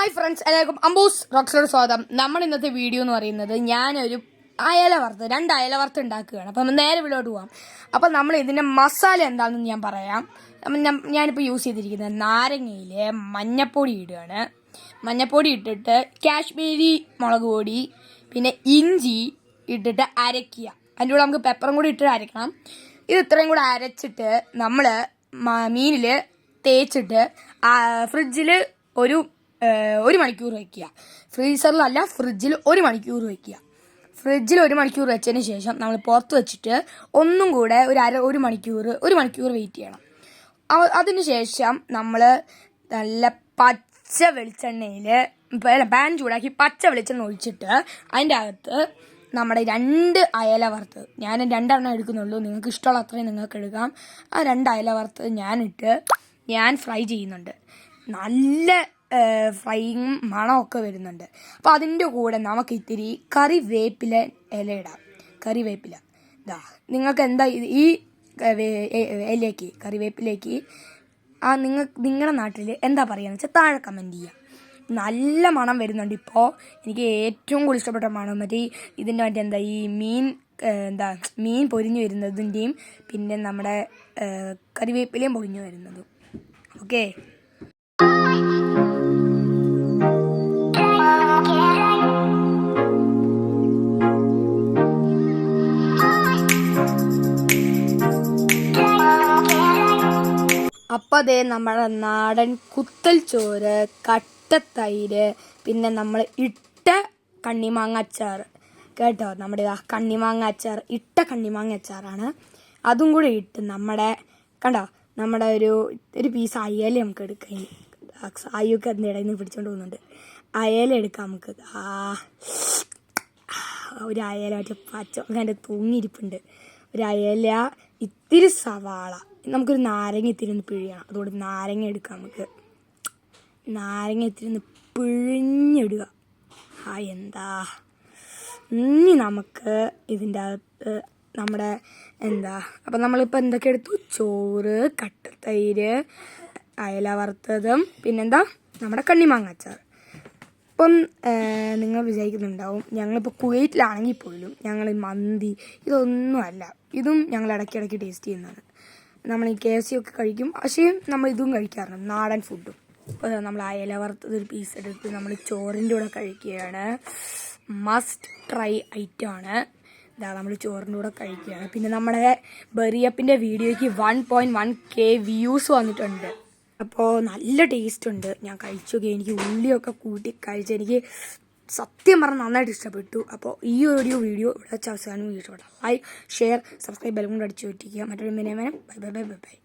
Hi friends, എല്ലാവർക്കും അംബൂസ് റോക്സിലോട് സ്വാഗതം. നമ്മുടെ ഇന്നത്തെ വീഡിയോ എന്ന് പറയുന്നത് ഞാനൊരു രണ്ട് അയല വറുത്ത് ഉണ്ടാക്കുകയാണ്. അപ്പം നേരെ വീട്ടിലോട്ട് പോകാം. അപ്പം നമ്മൾ ഇതിൻ്റെ മസാല എന്താണെന്ന് ഞാൻ പറയാം. ഞാനിപ്പോൾ യൂസ് ചെയ്തിരിക്കുന്നത് നാരങ്ങയിൽ മഞ്ഞപ്പൊടി ഇടുകയാണ്. മഞ്ഞപ്പൊടി ഇട്ടിട്ട് കാശ്മീരി മുളക് പൊടി പിന്നെ ഇഞ്ചി ഇട്ടിട്ട് അരയ്ക്കുക. അതിൻ്റെ കൂടെ നമുക്ക് പെപ്പറും കൂടി ഇട്ടിട്ട് അരയ്ക്കണം. ഇത് ഇത്രയും കൂടെ അരച്ചിട്ട് നമ്മൾ മീനിൽ തേച്ചിട്ട് ഫ്രിഡ്ജിൽ ഒരു മണിക്കൂർ വയ്ക്കുക. ഫ്രീസറിലല്ല, ഫ്രിഡ്ജിൽ 1 മണിക്കൂർ വയ്ക്കുക. ഫ്രിഡ്ജിൽ 1 മണിക്കൂർ വെച്ചതിന് ശേഷം നമ്മൾ പുറത്ത് വെച്ചിട്ട് ഒന്നും കൂടെ ഒരു മണിക്കൂർ വെയിറ്റ് ചെയ്യണം. അതിന് ശേഷം നമ്മൾ നല്ല പച്ച വെളിച്ചെണ്ണയിൽ പാൻ ചൂടാക്കി പച്ച വെളിച്ചെണ്ണ ഒഴിച്ചിട്ട് അതിൻ്റെ അകത്ത് നമ്മുടെ 2 അയല വറുത്ത്, ഞാൻ 2 എണ്ണം എടുക്കുന്നുള്ളൂ, നിങ്ങൾക്ക് ഇഷ്ടമുള്ള അത്രയും നിങ്ങൾക്ക് എടുക്കാം. ആ 2 അയല വറുത്ത് ഞാൻ ഫ്രൈ ചെയ്യുന്നുണ്ട്. നല്ല ഫ്രൈയും മണമൊക്കെ വരുന്നുണ്ട്. അപ്പോൾ അതിൻ്റെ കൂടെ നമുക്ക് ഇത്തിരി കറിവേപ്പില ഇല ഇടാം. കറിവേപ്പില നിങ്ങൾക്ക് എന്താ ഈ ഇലയ്ക്ക്, കറിവേപ്പിലേക്ക് നിങ്ങളുടെ നാട്ടിൽ എന്താ പറയുകയെന്ന് വെച്ചാൽ താഴെ കമൻറ്റ് ചെയ്യുക. നല്ല മണം വരുന്നുണ്ട്. ഇപ്പോൾ എനിക്ക് ഏറ്റവും കൂടുതൽ ഇഷ്ടപ്പെട്ട മണം ഇതിൻ്റെ ഈ മീൻ പൊരിഞ്ഞു വരുന്നതിൻ്റെയും പിന്നെ നമ്മുടെ കറിവേപ്പിലയും പൊരിഞ്ഞു വരുന്നതും. ഓക്കെ, അപ്പം അതേ നമ്മുടെ നാടൻ കുത്തൽ ചോറ്, കട്ടത്തൈര്, പിന്നെ നമ്മൾ ഇട്ട കണ്ണിമാങ്ങ അച്ചാർ കേട്ടോ. നമ്മുടെ കണ്ണിമാങ്ങ അച്ചാർ, ഇട്ട കണ്ണിമാങ്ങ അച്ചാറാണ്. അതും കൂടെ ഇട്ട് നമ്മുടെ ഒരു പീസ് അയല നമുക്ക് എടുക്കാം. അയ്യൊക്കെ അതിൻ്റെ ഇടയിൽ നിന്ന് പിടിച്ചോണ്ട് പോകുന്നുണ്ട്. അയല എടുക്കാം നമുക്ക്. ഒരു അയല മറ്റേ പച്ച അതിൻ്റെ തൂങ്ങിയിരിപ്പുണ്ട്. ഒരു അയല, ഇത്തിരി സവാള, നമുക്കൊരു നാരങ്ങ ഇത്തിരി ഒന്ന് പിഴിയണം. അതുകൊണ്ട് നാരങ്ങ എടുക്കാം നമുക്ക്. നാരങ്ങ ഇത്തിരി ഒന്ന് പിഴിഞ്ഞിടുക. ഇനി നമുക്ക് ഇതിൻ്റെ അകത്ത് നമ്മുടെ അപ്പം നമ്മളിപ്പോൾ എന്തൊക്കെ എടുത്തു? ചോറ്, കട്ടത്തൈര്, അയല വറുത്തതും നമ്മുടെ കണ്ണിമാങ്ങ അച്ചാർ. ഇപ്പം നിങ്ങൾ വിചാരിക്കുന്നുണ്ടാവും ഞങ്ങളിപ്പോൾ കുവൈറ്റിലാണെങ്കിൽ പോലും ഞങ്ങൾ മന്തി ഇതൊന്നുമല്ല, ഇതും ഞങ്ങൾ ഇടയ്ക്കിടയ്ക്ക് ടേസ്റ്റ് ചെയ്യുന്നതാണ്. നമ്മൾ ഈ KFC ഒക്കെ കഴിക്കും, പക്ഷേ നമ്മൾ ഇതും കഴിക്കാറുണ്ട്, നാടൻ ഫുഡും. അപ്പോൾ നമ്മൾ അയല വറുത്തതൊരു പീസ് എടുത്ത് നമ്മൾ ചോറിൻ്റെ കൂടെ കഴിക്കുകയാണ്. മസ്റ്റ് ട്രൈ ഐറ്റമാണ്. നമ്മൾ ചോറിൻ്റെ കൂടെ കഴിക്കുകയാണ്. പിന്നെ നമ്മുടെ ബെറിയപ്പിൻ്റെ വീഡിയോയ്ക്ക് 1.1K വ്യൂസ് വന്നിട്ടുണ്ട്. അപ്പോൾ നല്ല ടേസ്റ്റ് ഉണ്ട്. ഞാൻ കഴിച്ചൊക്കെ എനിക്ക് ഉള്ളിയൊക്കെ കൂട്ടി കഴിച്ച് എനിക്ക് സത്യം പറഞ്ഞാൽ നന്നായിട്ട് ഇഷ്ടപ്പെട്ടു. അപ്പോൾ ഈ ഒരു വീഡിയോ ഇവിടെ വെച്ച് അവസാനം ഇഷ്ടപ്പെട്ടാൽ ലൈക്ക്, ഷെയർ, സബ്സ്ക്രൈബ് ബെൽ കൊണ്ട് അടിച്ചു പറ്റിക്കുക. മറ്റൊരു ബൈ.